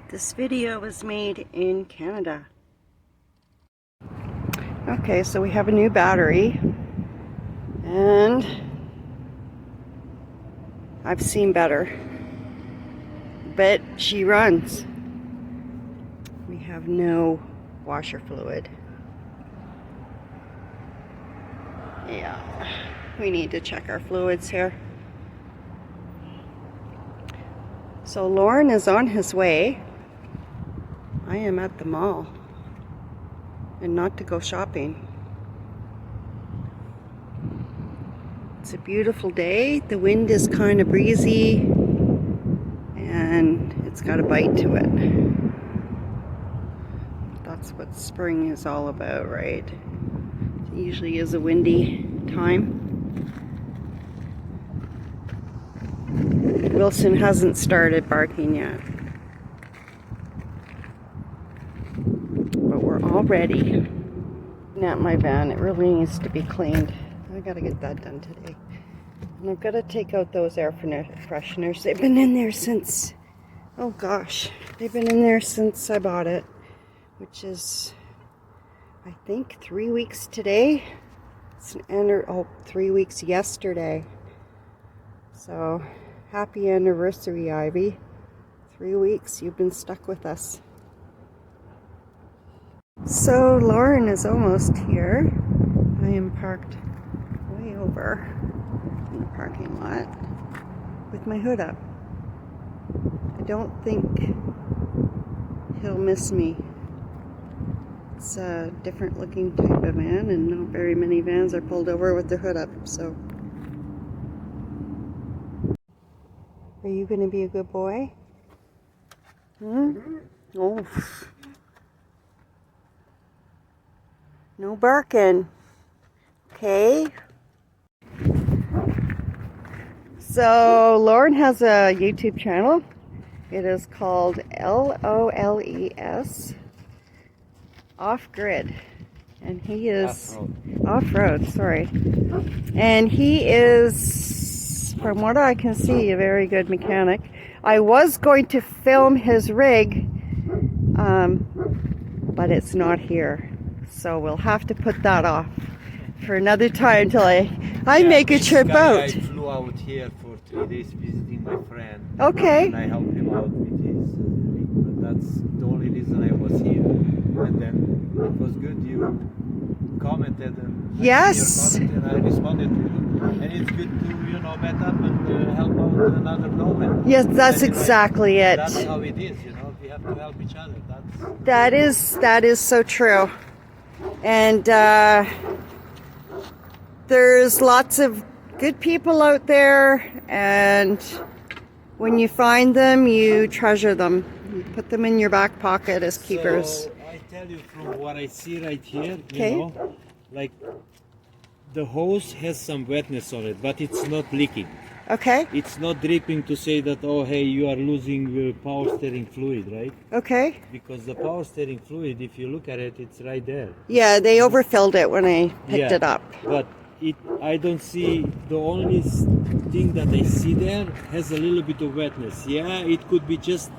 This video was made in Canada. Okay, so we have a new battery, and I've seen better, but she runs. We have no washer fluid. Yeah, we need to check our fluids here. So Lauren is on his way. I am at the mall, and not to go shopping. It's a beautiful day. The wind is kind of breezy, and it's got a bite to it. That's what spring is all about, right? It usually is a windy time. Wilson hasn't started barking yet, but we're all ready. At my van, it really needs to be cleaned. I gotta get that done today. And I've got to take out those air fresheners. They've been in there since, oh gosh, they've been in there since I bought it, which is, I think, 3 weeks today. It's 3 weeks yesterday. So, happy anniversary, Ivy. 3 weeks, you've been stuck with us. So, Lauren is almost here. I am parked way over in the parking lot with my hood up. I don't think he'll miss me. It's a different looking type of van, and not very many vans are pulled over with their hood up, so. Are you going to be a good boy? Oh. No barking. Okay. So Lauren has a YouTube channel. It is called LOLES Off-Grid. And he is Off-Road, sorry. And he is, from what I can see, a very good mechanic. I was going to film his rig, but it's not here. So we'll have to put that off for another time until I make a trip out. I flew out here for 3 days visiting my friend. Okay. And I helped him out with his rig, but that's the only reason I was here. And then it was good you commented and yes, and I responded to you. And it's good to meet up and help out another nomad. Yes, that's exactly it. That's how it is, we have to help each other. That is so true. And there's lots of good people out there, and when you find them, you treasure them. You put them in your back pocket as keepers. So I tell you from what I see right here, okay. Like the hose has some wetness on it, but it's not leaking. Okay. It's not dripping to say that, oh, hey, you are losing power steering fluid, right? Okay. Because the power steering fluid, if you look at it, it's right there. Yeah, they overfilled it when I picked it up. But I don't see, the only thing that I see there has a little bit of wetness. Yeah, it could be just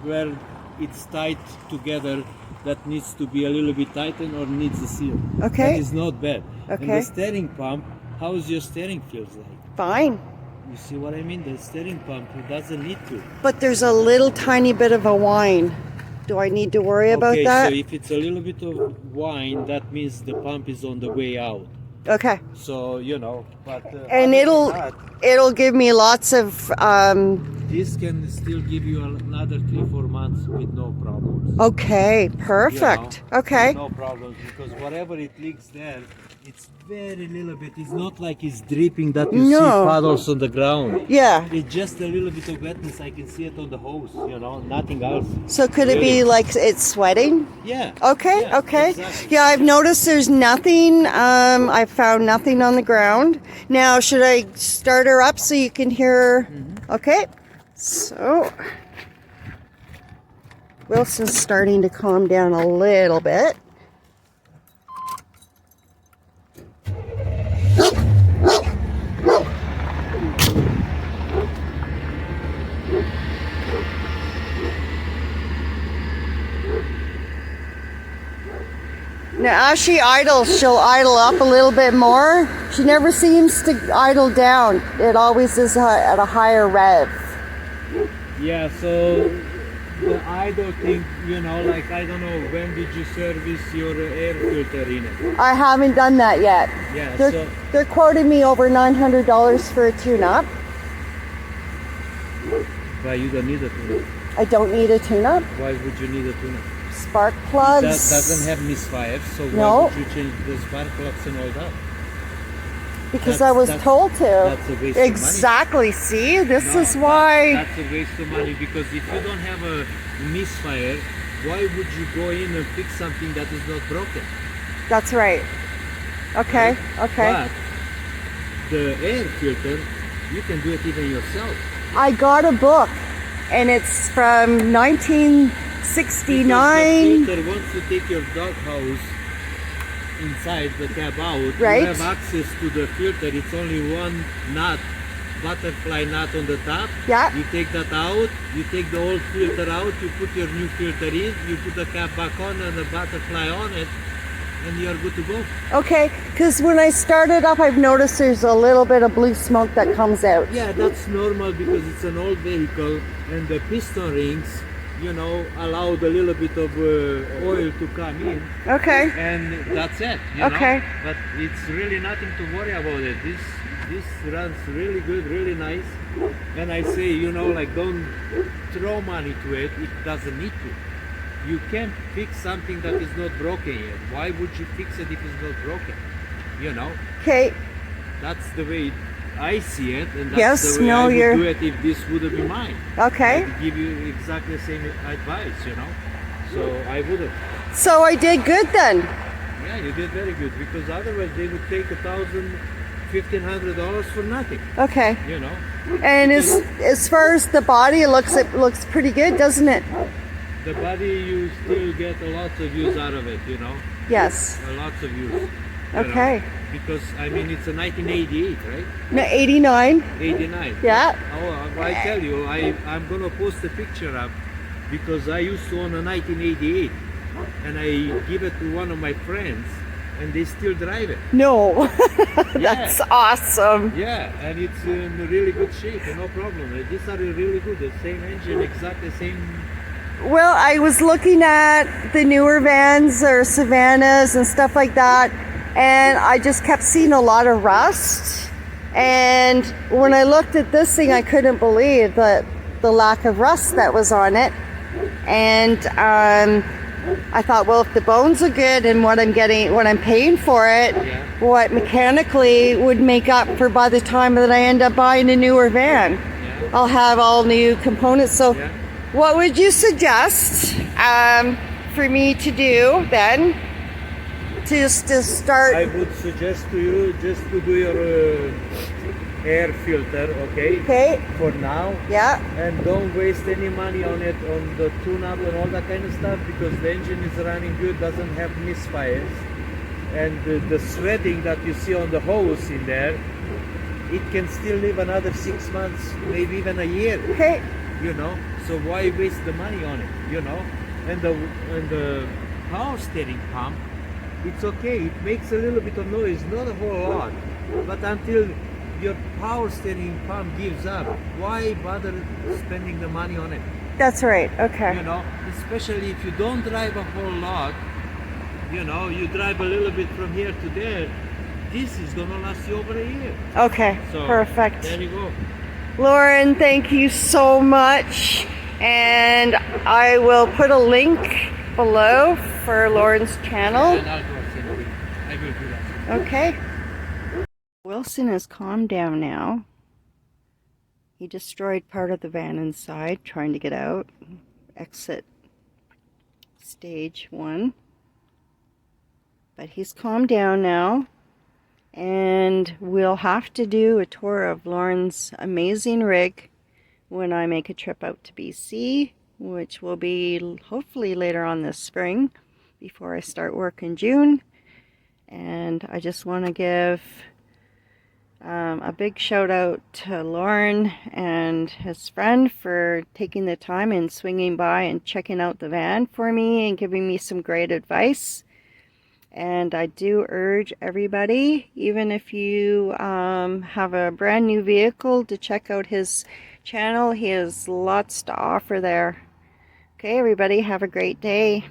where it's tied together that needs to be a little bit tightened or needs a seal. Okay. That is not bad. Okay. And the steering pump, how's your steering feels like? Fine. You see what I mean? The steering pump, it doesn't need to. But there's a little tiny bit of a whine. Do I need to worry about that? Okay, so if it's a little bit of whine, that means the pump is on the way out. Okay. So, but... and it'll give me lots of... this can still give you another 3-4 months with no problems. Okay, perfect. Okay. No problems, because whatever it leaks there, it's very little bit. It's not like it's dripping that you see puddles on the ground. Yeah. It's just a little bit of wetness. I can see it on the hose, nothing else. So could it be like it's sweating? Yeah. Okay, yeah, okay. Exactly. Yeah, I've noticed there's nothing. I found nothing on the ground. Now, should I start her up so you can hear? Okay. So, Wilson's starting to calm down a little bit. Now, as she idles, she'll idle up a little bit more. She never seems to idle down. It always is at a higher rev. Yeah, so the idle thing, you know, like I don't know, when did you service your air filter in it? I haven't done that yet. Yeah, They're quoting me over $900 for a tune-up. But you don't need a tune-up. I don't need a tune-up. Why would you need a tune-up? Spark plugs. That doesn't have misfires, so No. why would you change the spark plugs and all that? Because I was told to. That's a waste exactly. of money. See, this No, is why. That's a waste of money, because if you don't have a misfire, why would you go in and fix something that is not broken? That's right. Okay. Right? Okay. But the air filter, you can do it even yourself. I got a book, and it's from 1969. Because the filter, once you take your doghouse inside the cab out, Right. you have access to the filter. It's only one nut, butterfly nut on the top. Yeah. You take that out, you take the old filter out, you put your new filter in, you put the cap back on and the butterfly on it, and you're good to go. Okay, because when I started up, I've noticed there's a little bit of blue smoke that comes out. Yeah, that's normal because it's an old vehicle, and the piston rings, you know, allowed a little bit of oil to come in, Okay. and that's it. You Okay. know? But it's really nothing to worry about it. This runs really good, really nice. And I say, you know, like, don't throw money to it. It doesn't need to. You can't fix something that is not broken yet. Why would you fix it if it's not broken? You know, Okay. that's the way I see it, and that's Yes, the way no, I would you're- do it if this would have been mine. Okay. I'd give you exactly the same advice, you know. So I would have. So I did good then. Yeah, you did very good, because otherwise they would take $1,500 for nothing. Okay. You know. And as far as the body, it looks pretty good, doesn't it? The body, you still get a lot of use out of it, you know. Yes. A lot of use. you Okay. know. Because I mean, it's a 1988, right? No, 89. 89. Yeah. Oh, I tell you, I'm gonna post a picture up, because I used to own a 1988, and I give it to one of my friends, and they still drive it. No. That's awesome. Yeah, and it's in really good shape, no problem. These are really good. The same engine, exactly same. Well, I was looking at the newer vans or Savannas and stuff like that, and I just kept seeing a lot of rust. And when I looked at this thing, I couldn't believe the lack of rust that was on it. And I thought, well, if the bones are good and what I'm paying for it, Yeah. what mechanically would make up for by the time that I end up buying a newer van, Yeah. I'll have all new components. So Yeah. what would you suggest for me to do then to start? I would suggest to you just to do your air filter, okay? Okay. For now. Yeah. And don't waste any money on it, on the tune-up and all that kind of stuff, because the engine is running good, doesn't have misfires. And the sweating that you see on the hose in there, it can still live another 6 months, maybe even a year. Okay. You know, so why waste the money on it? You know, and the power steering pump, it's okay. It makes a little bit of noise, not a whole lot, but until your power steering pump gives up, why bother spending the money on it? That's right. Okay. You know, especially if you don't drive a whole lot. You know, you drive a little bit from here to there. This is gonna last you over a year. Okay. So Perfect. there you go. Lauren, thank you so much. And I will put a link below for Lauren's channel. And I'll go send it. I will do that. Okay. Wilson has calmed down now. He destroyed part of the van inside, trying to get out. Exit stage 1. But he's calmed down now. And we'll have to do a tour of Lauren's amazing rig when I make a trip out to BC, which will be hopefully later on this spring before I start work in June. And I just want to give a big shout out to Lauren and his friend for taking the time and swinging by and checking out the van for me and giving me some great advice. And I do urge everybody, even if you have a brand new vehicle, to check out his channel. He has lots to offer there. Okay, everybody, have a great day.